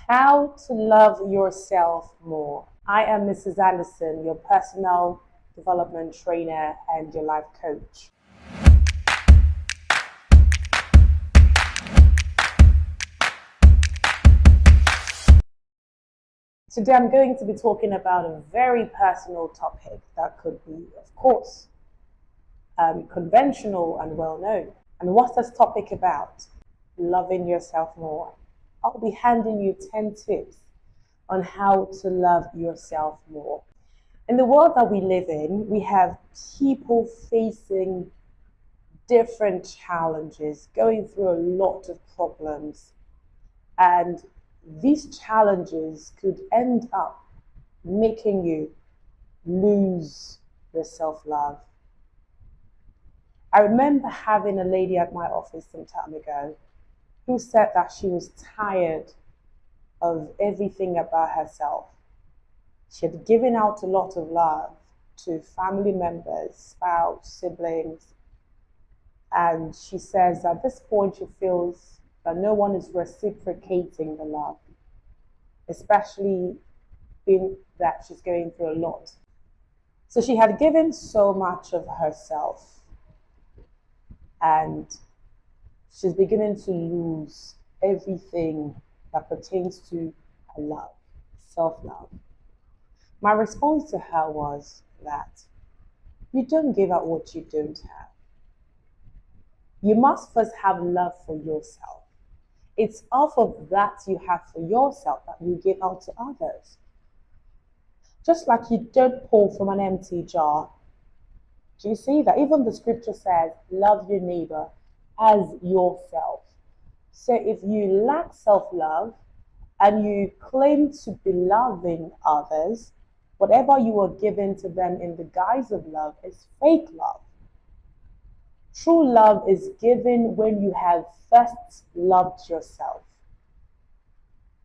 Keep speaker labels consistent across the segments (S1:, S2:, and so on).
S1: How to love yourself more. I am Mrs. Anderson, your personal development trainer and your life coach. Today I'm going to be talking about a very personal topic that could be, of course, conventional and well known. And what's this topic about? Loving yourself more. I'll be handing you 10 tips on how to love yourself more. In the world that we live in, we have people facing different challenges, going through a lot of problems, and these challenges could end up making you lose your self love. I remember having a lady at my office some time ago who said that she was tired of everything about herself. She had given out a lot of love to family members, spouse, siblings, and she says at this point she feels that no one is reciprocating the love, especially being that she's going through a lot. So she had given so much of herself, and she's beginning to lose everything that pertains to her love, self love. My response to her was that you don't give out what you don't have. You must first have love for yourself. It's off of that you have for yourself that you give out to others. Just like you don't pour from an empty jar. Do you see that? Even the scripture says, love your neighbor as yourself. So if you lack self love and you claim to be loving others, whatever you are giving to them in the guise of love is fake love. True love is given when you have first loved yourself.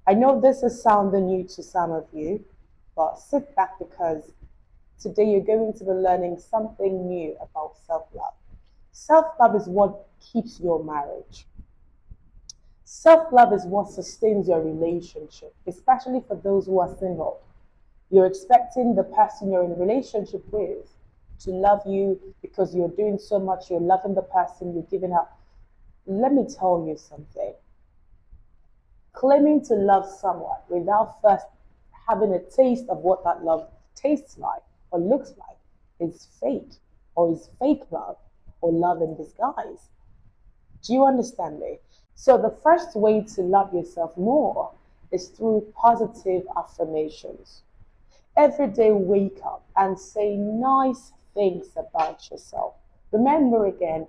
S1: I know this is sounding new to some of you, but sit back because today you're going to be learning something new about self-love. Self-love is what keeps your marriage. Self-love is what sustains your relationship, especially for those who are single. You're expecting the person you're in a relationship with to love you because you're doing so much, you're loving the person, you're giving up. Let me tell you something. Claiming to love someone without first having a taste of what that love tastes like or looks like is fake, or is fake love, or love in disguise. Do you understand me? So the first way to love yourself more is through positive affirmations. Every day wake up and say nice things about yourself. Remember again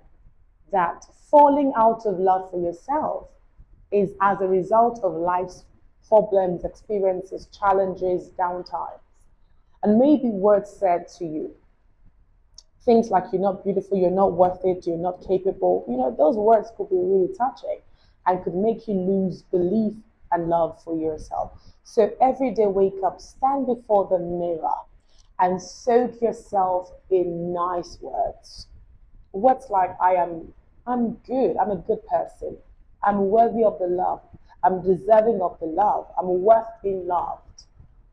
S1: that falling out of love for yourself is as a result of life's problems, experiences, challenges, downtimes. And maybe words said to you, things like you're not beautiful, you're not worth it, you're not capable, those words could be really touching and could make you lose belief and love for yourself. So every day wake up, stand before the mirror and soak yourself in nice words. Words like I'm good, I'm a good person, I'm worthy of the love, I'm deserving of the love, I'm worth being loved,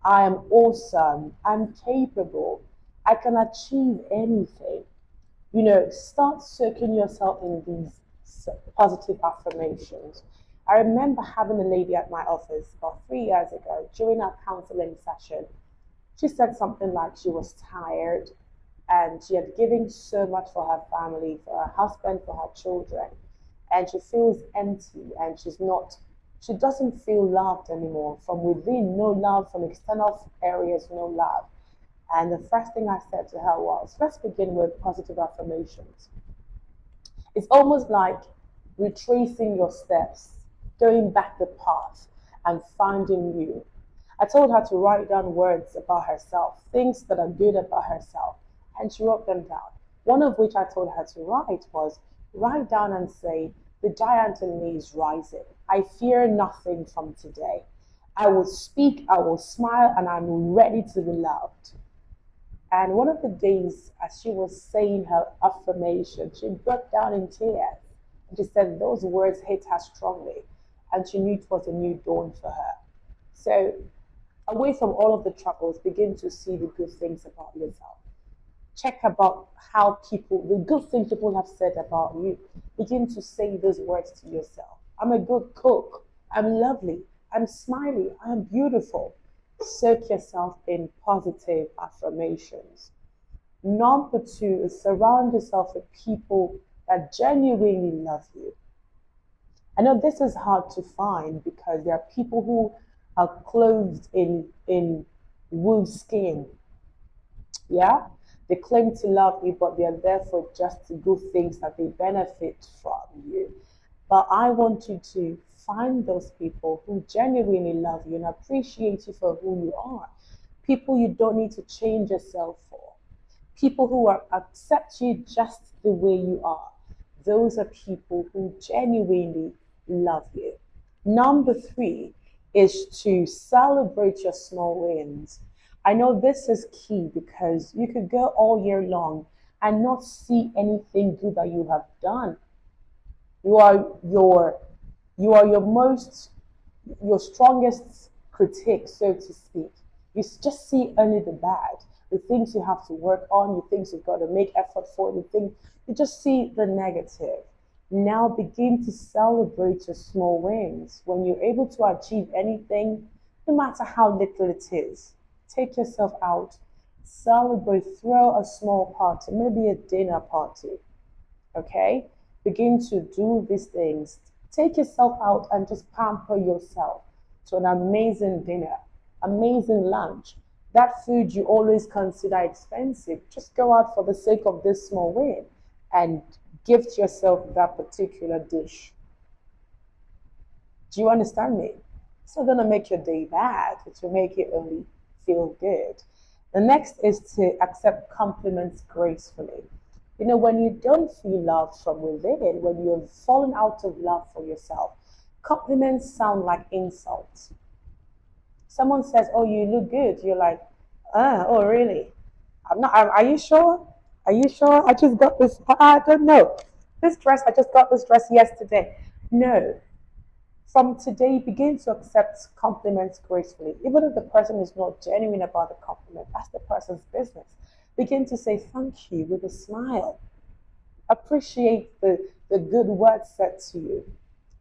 S1: I am awesome, I'm capable, I can achieve anything. Start soaking yourself in these positive affirmations. I remember having a lady at my office about 3 years ago during our counseling session. She said something like she was tired and she had given so much for her family, for her husband, for her children, and she feels empty and she doesn't feel loved anymore. From within, no love, from external areas, no love. And the first thing I said to her was, let's begin with positive affirmations. It's almost like retracing your steps, going back the path and finding you. I told her to write down words about herself, things that are good about herself, and she wrote them down. One of which I told her to write was, write down and say, the giant in me is rising. I fear nothing from today. I will speak, I will smile, and I'm ready to be loved. And one of the days, as she was saying her affirmation, she broke down in tears. And she said those words hit her strongly. And she knew it was a new dawn for her. So, away from all of the troubles, begin to see the good things about yourself. Check about how people, the good things people have said about you. Begin to say those words to yourself. I'm a good cook. I'm lovely. I'm smiley. I'm beautiful. Soak yourself in positive affirmations. Number two is surround yourself with people that genuinely love you. I know this is hard to find because there are people who are clothed in wolf skin. Yeah, they claim to love you, but they are there for just the good things that they benefit from you. But I want you to find those people who genuinely love you and appreciate you for who you are. People you don't need to change yourself for. People who are accept you just the way you are. Those are people who genuinely love you. Number three is to celebrate your small wins. I know this is key because you could go all year long and not see anything good that you have done. You are your you are your strongest critic, so to speak. You just see only the bad, the things you have to work on, the things you've got to make effort for, the things you just see the negative. Now begin to celebrate your small wins. When you're able to achieve anything, no matter how little it is, take yourself out, celebrate, throw a small party, maybe a dinner party, okay? Begin to do these things. Take yourself out and just pamper yourself to an amazing dinner, amazing lunch. That food you always consider expensive, just go out for the sake of this small win and gift yourself that particular dish. Do you understand me? It's not going to make your day bad, it will make it only feel good. The next is to accept compliments gracefully. You know, when you don't feel love from within, when you've fallen out of love for yourself, compliments sound like insults. Someone says, "Oh, you look good." You're like, oh, really? I'm not. Are you sure? Are you sure? I just got this. I don't know. This dress. I just got this dress yesterday. No. From today, begin to accept compliments gracefully. Even if the person is not genuine about the compliment, that's the person's business. Begin to say thank you with a smile. Appreciate the good words said to you.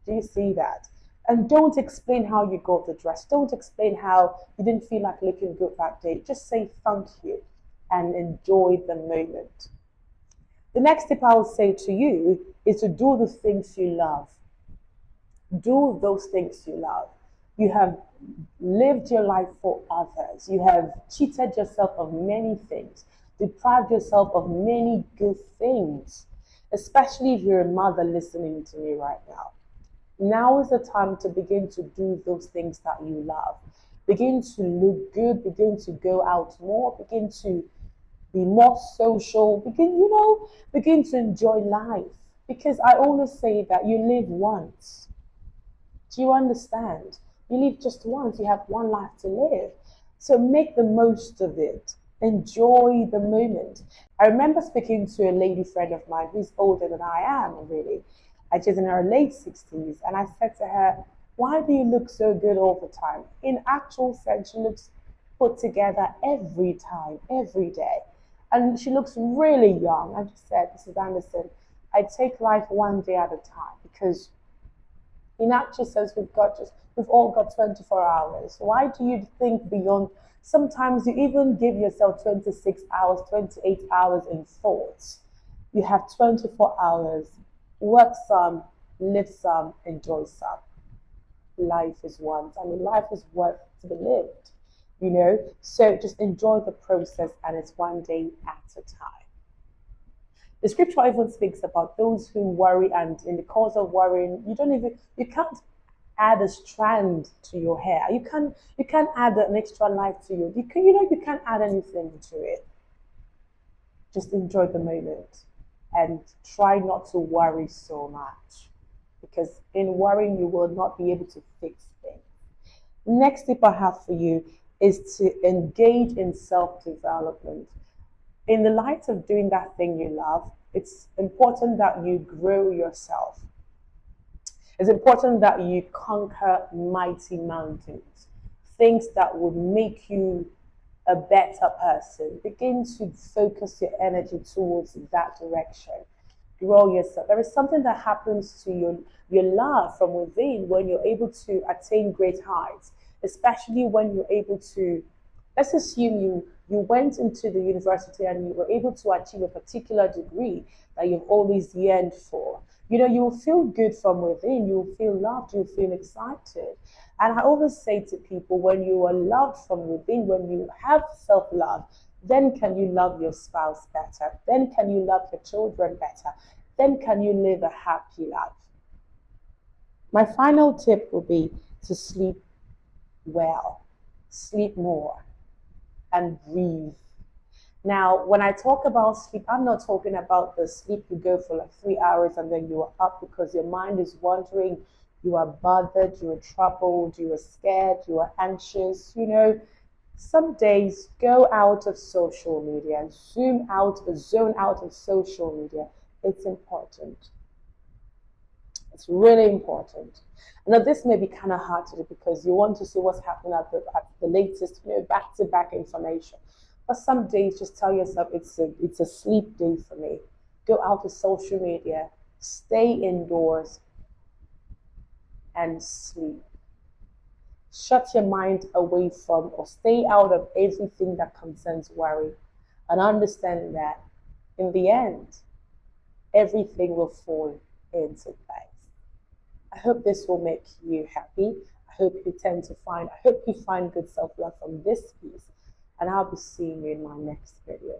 S1: Do you see that? And don't explain how you got the dress. Don't explain how you didn't feel like looking good that day. Just say thank you and enjoy the moment. The next tip I will say to you is to do the things you love. Do those things you love. You have lived your life for others. You have cheated yourself of many things, deprived yourself of many good things, especially if you're a mother listening to me right now. Now is the time to begin to do those things that you love. Begin to look good, begin to go out more, begin to be more social, begin to enjoy life. Because I always say that you live once. Do you understand? You live just once, you have one life to live. So make the most of it. Enjoy the moment. I remember speaking to a lady friend of mine who's older than I am, really. She's in her late 60s. And I said to her, "Why do you look so good all the time?" In actual sense, she looks put together every time, every day. And she looks really young. I just said, "Mrs. Anderson, I take life one day at a time because in actual sense, we've all got 24 hours. Why do you think beyond? Sometimes you even give yourself 26 hours, 28 hours in thoughts. You have 24 hours. Work some, live some, enjoy some. Life is once. I mean, life is worth to be lived, you know? So just enjoy the process and it's one day at a time. The scripture even speaks about those who worry, and in the course of worrying, you can't add a strand to your hair. You can't add an extra life to you can't add anything to it. Just enjoy the moment and try not to worry so much. Because in worrying you will not be able to fix things. Next tip I have for you is to engage in self-development. In the light of doing that thing you love, it's important that you grow yourself. It's important that you conquer mighty mountains. things that would make you a better person. Begin to focus your energy towards that direction. Grow yourself. There is something that happens to your love from within when you're able to attain great heights, especially when you're able to, let's assume you went into the university and you were able to achieve a particular degree that you've always yearned for. You will feel good from within, you'll feel loved, you'll feel excited. And I always say to people, when you are loved from within, when you have self-love, then can you love your spouse better, then can you love your children better, then can you live a happy life. My final tip would be to sleep well, sleep more, and breathe. Now, when I talk about sleep, I'm not talking about the sleep you go for like 3 hours and then you are up because your mind is wandering, you are bothered, you are troubled, you are scared, you are anxious. Some days go out of social media and zone out of social media. It's important. It's really important. Now, this may be kind of hard to do because you want to see what's happening at the latest, back-to-back information. But some days, just tell yourself it's a sleep day for me. Go out to social media, stay indoors, and sleep. Shut your mind away from or stay out of everything that concerns worry, and understand that in the end, everything will fall into place. I hope this will make you happy. I hope you find good self-love from this piece. And I'll be seeing you in my next video.